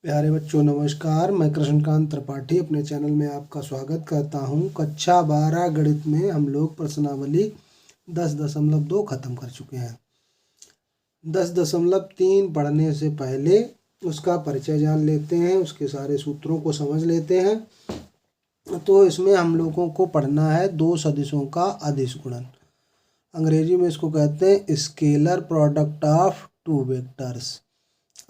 प्यारे बच्चों नमस्कार। मैं कृष्णकांत त्रिपाठी अपने चैनल में आपका स्वागत करता हूं। कक्षा 12 गणित में हम लोग प्रश्नावली 10.2 ख़त्म कर चुके हैं। 10.3 पढ़ने से पहले उसका परिचय जान लेते हैं, उसके सारे सूत्रों को समझ लेते हैं। तो इसमें हम लोगों को पढ़ना है दो सदिशों का अदिश गुणन। अंग्रेजी में इसको कहते हैं scalar product of two vectors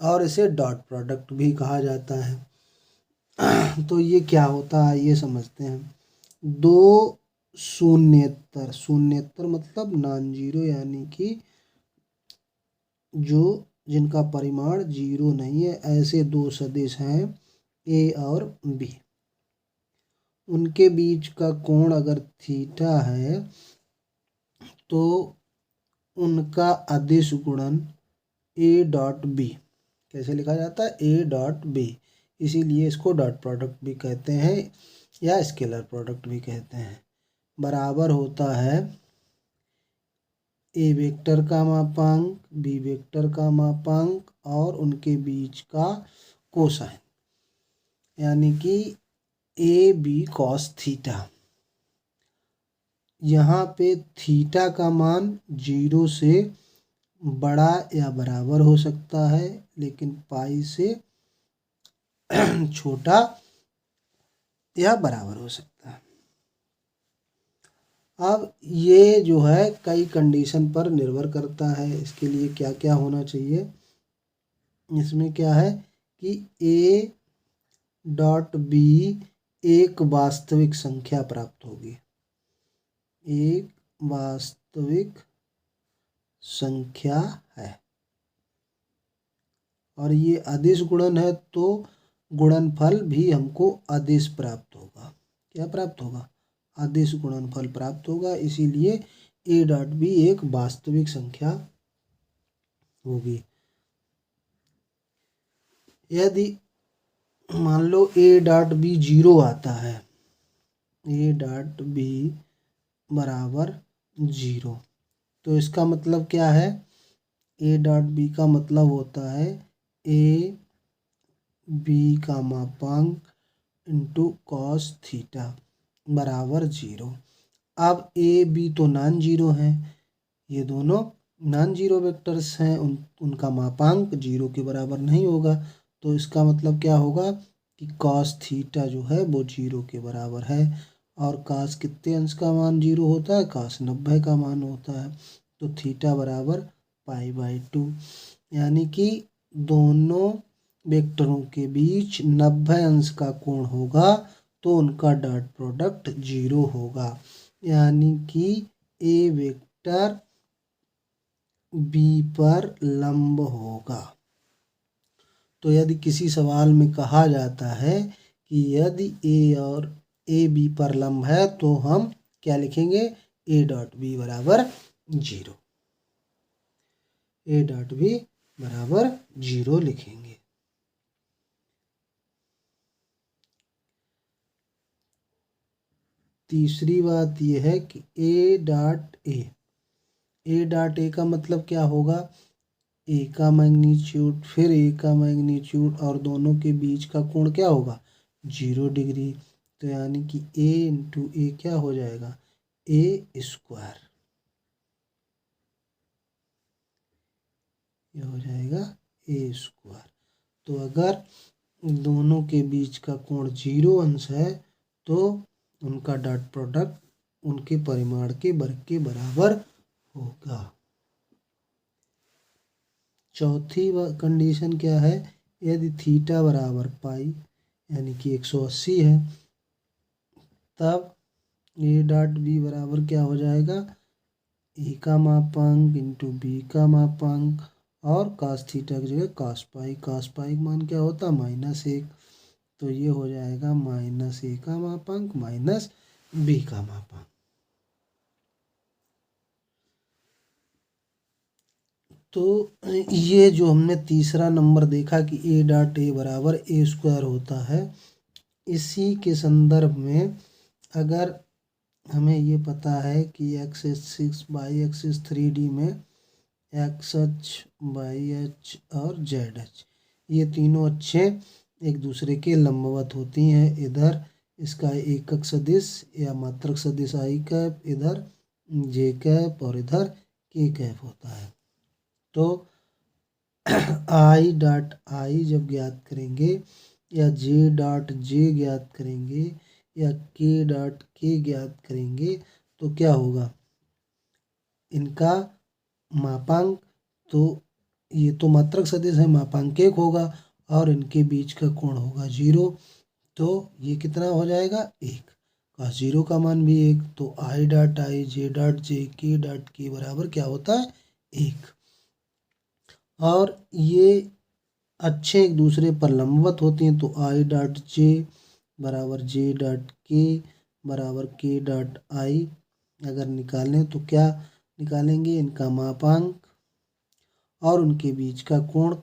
और इसे डॉट प्रोडक्ट भी कहा जाता है। तो ये क्या होता है ये समझते हैं। दो शून्येतर, शून्येतर मतलब नॉन जीरो, यानी कि जो जिनका परिमाण जीरो नहीं है, ऐसे दो सदिश हैं ए और बी। उनके बीच का कोण अगर थीटा है तो उनका अदिश गुणन ए डॉट बी कैसे लिखा जाता है, ए डॉट बी। इसीलिए इसको डॉट प्रोडक्ट भी कहते हैं या स्केलर प्रोडक्ट भी कहते हैं। बराबर होता है ए वेक्टर का मापांक, बी वेक्टर का मापांक और उनके बीच का कोसाइन, यानी कि ए बी कॉस थीटा। यहाँ पे थीटा का मान जीरो से बड़ा या बराबर हो सकता है, लेकिन पाई से छोटा या बराबर हो सकता है। अब ये जो है कई कंडीशन पर निर्भर करता है। इसके लिए क्या क्या होना चाहिए, इसमें क्या है कि ए डॉट बी एक वास्तविक संख्या प्राप्त होगी, एक वास्तविक संख्या है। और ये अदिश गुणन है तो गुणनफल भी हमको अदिश प्राप्त होगा। क्या प्राप्त होगा, अदिश गुणनफल प्राप्त होगा। इसीलिए ए डॉट बी एक वास्तविक संख्या होगी। यदि मान लो ए डॉट बी जीरो आता है, ए डॉट बी बराबर जीरो, तो इसका मतलब क्या है, ए डॉट बी का मतलब होता है ए बी का मापांक इंटू कॉस थीटा बराबर जीरो। अब ए बी तो नॉन जीरो हैं, ये दोनों नॉन जीरो वेक्टर्स हैं, उनका मापांक जीरो के बराबर नहीं होगा। तो इसका मतलब क्या होगा कि कॉस थीटा जो है वो जीरो के बराबर है। और कॉस कितने अंश का मान जीरो होता है, कॉस 90 का मान होता है। तो थीटा बराबर पाई/2, यानी कि दोनों वेक्टरों के बीच 90 अंश का कोण होगा तो उनका डॉट प्रोडक्ट जीरो होगा, यानी कि ए वेक्टर बी पर लंब होगा। तो यदि किसी सवाल में कहा जाता है कि यदि ए और ए बी पर लंब है तो हम क्या लिखेंगे, ए डॉट बी बराबर जीरो, ए डॉट बी बराबर जीरो लिखेंगे। तीसरी बात यह है कि ए डॉट ए का मतलब क्या होगा, ए का मैग्नीट्यूड फिर ए का मैग्नीट्यूड और दोनों के बीच का कोण क्या होगा, 0 डिग्री। तो यानी कि ए इंटू ए क्या हो जाएगा, ए स्क्वायर, ये हो जाएगा ए स्क्वायर। तो अगर दोनों के बीच का कोण 0 अंश है तो उनका डॉट प्रोडक्ट उनके परिमाण के वर्ग के बराबर होगा। चौथी कंडीशन क्या है, यदि थीटा बराबर पाई यानी कि 180 है, तब ए डॉट बी बराबर क्या हो जाएगा, ए का मापांक इंटू बी का मापांक और cos थीटा की जगह cos पाई का मान क्या होता है, -1। तो ये हो जाएगा -a का मापांक माइनस बी का मापांक। तो ये जो हमने तीसरा नंबर देखा कि ए डॉट ए बराबर ए स्क्वायर होता है, इसी के संदर्भ में अगर हमें ये पता है कि x axis Y axis 3D में एक्स अक्ष, वाई अक्ष और जेड अक्ष, ये तीनों अक्षें एक दूसरे के लंबवत होती हैं। इधर इसका एकक सदिश या मात्रक सदिश आई कैप, इधर जे कैप और इधर के कैप होता है। तो आई डॉट आई जब ज्ञात करेंगे या जे डॉट जे ज्ञात करेंगे या के डॉट के ज्ञात करेंगे तो क्या होगा, इनका मापांक, तो ये तो मात्रक सदिश है, मापांक 1 होगा और इनके बीच का कोण होगा 0। तो ये कितना हो जाएगा 1। cos 0 का मान भी 1। तो I dot I J dot J के डॉट के बराबर क्या होता है 1। और ये अच्छे एक दूसरे पर लंबवत होते हैं। तो आई डॉट जे बराबर जे डॉट के बराबर के डॉट आई अगर निकालें तो क्या निकालेंगे, इनका मापांक और उनके बीच का कोण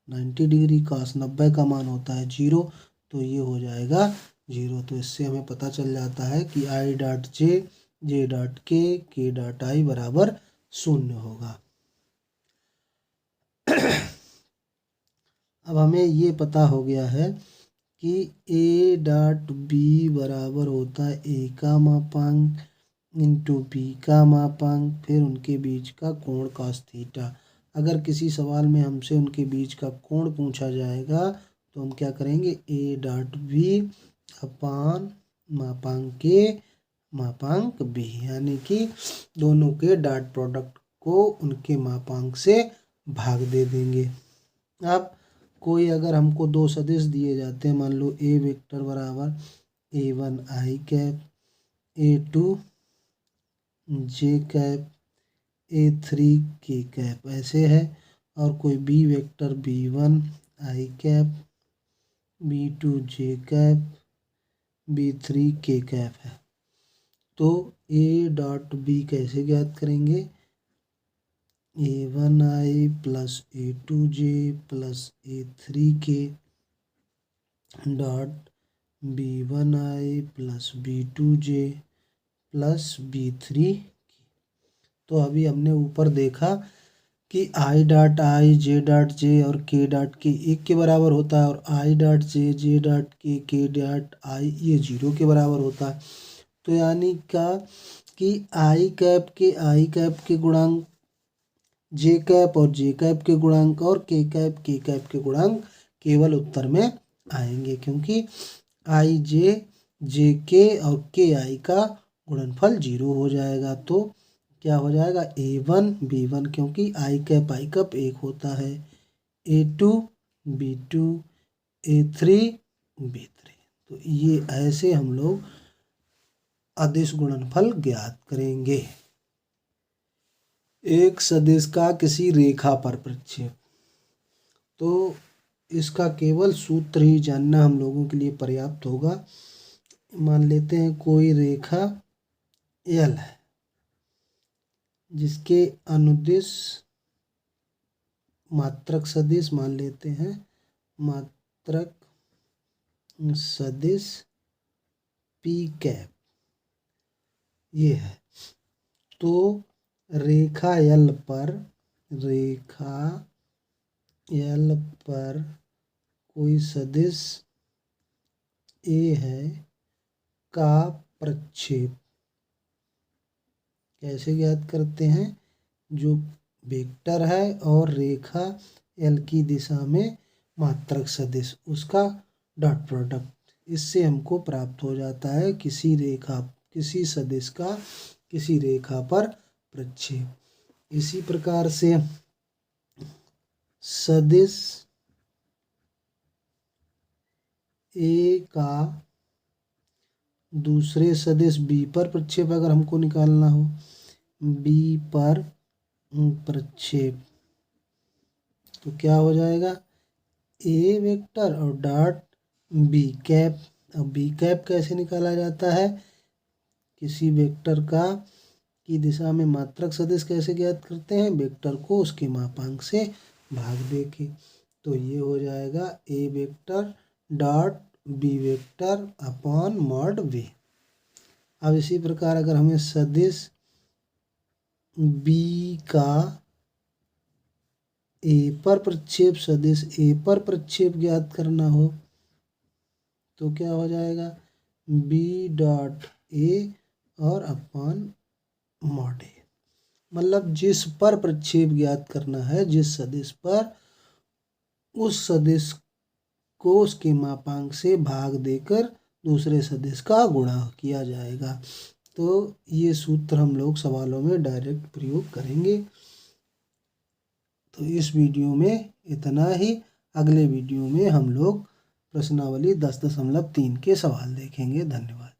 90 डिग्री। cos 90 का मान होता है 0, तो ये हो जाएगा 0। तो इससे हमें पता चल जाता है कि आई डॉट जे डॉट के डॉट आई बराबर 0 होगा। अब हमें ये पता हो गया है कि ए डॉट बी बराबर होता है ए का मापांक इंटू बी का मापांक फिर उनके बीच का कोण cos थीटा। अगर किसी सवाल में हमसे उनके बीच का कोण पूछा जाएगा तो हम क्या करेंगे, ए डॉट बी अपान मापांक ए मापांक बी, यानी कि दोनों के डॉट प्रोडक्ट को उनके मापांक से भाग दे देंगे। अब कोई अगर हमको दो सदिश दिए जाते हैं, मान लो ए वेक्टर बराबर A1 आई कैप, A2 जे कैप, A3 के कैप ऐसे है, और कोई बी वेक्टर B1 आई कैप, B2 जे कैप, B3 के कैप है। तो ए डॉट बी कैसे ज्ञात करेंगे, A1 आई प्लस A2 जे प्लस A3 के डॉट B1 आई प्लस B2 जे प्लस B3। तो अभी हमने ऊपर देखा कि I dot I J dot J और के डॉट के 1 के बराबर होता है, और आई डॉट जे डॉट के डॉट आई ये 0 के बराबर होता है। तो यानी का कि आई कैप के गुणांक जे कैप और जे कैप के गुणांक और के कैप के गुणांक केवल उत्तर में आएंगे, क्योंकि आई जे के और के आई का गुणनफल 0 हो जाएगा। तो क्या हो जाएगा A1 B1, क्योंकि आई कैप 1 होता है, A2 B2 A3 B3। तो ये ऐसे हम लोग अदिश गुणनफल ज्ञात करेंगे। एक सदिश का किसी रेखा पर प्रक्षेप, तो इसका केवल सूत्र ही जानना हम लोगों के लिए पर्याप्त होगा। मान लेते हैं कोई रेखा एल है जिसके अनुदिश मात्रक सदिश मान लेते हैं, मात्रक सदिश पी कैप ये है। तो रेखा एल पर कोई सदिश ए है का प्रक्षेप कैसे ज्ञात करते हैं, जो वेक्टर है और रेखा एल की दिशा में मात्रक सदिश उसका डॉट प्रोडक्ट, इससे हमको प्राप्त हो जाता है किसी सदिश का किसी रेखा पर प्रक्षेप। इसी प्रकार से सदिश ए का दूसरे सदिश बी पर प्रक्षेप अगर हमको निकालना हो, बी पर प्रक्षेप, तो क्या हो जाएगा ए वेक्टर और डॉट बी कैप। अब बी कैप कैसे निकाला जाता है, किसी वेक्टर की दिशा में मात्रक सदिश कैसे ज्ञात करते हैं, वेक्टर को उसके मापांक से भाग दे के। तो ये हो जाएगा a vector dot b vector upon mod v. अब इसी प्रकार अगर हमें सदिश बी का ए पर प्रक्षेप ज्ञात करना हो, तो क्या हो जाएगा, बी डॉट ए और अपॉन मॉड ए। मतलब जिस पर प्रक्षेप ज्ञात करना है, जिस सदिश पर, उस सदिश को उसके मापांक से भाग देकर दूसरे सदिश का गुणा किया जाएगा। तो ये सूत्र हम लोग सवालों में डायरेक्ट प्रयोग करेंगे। तो इस वीडियो में इतना ही। अगले वीडियो में हम लोग प्रश्नावली 10.3 के सवाल देखेंगे। धन्यवाद।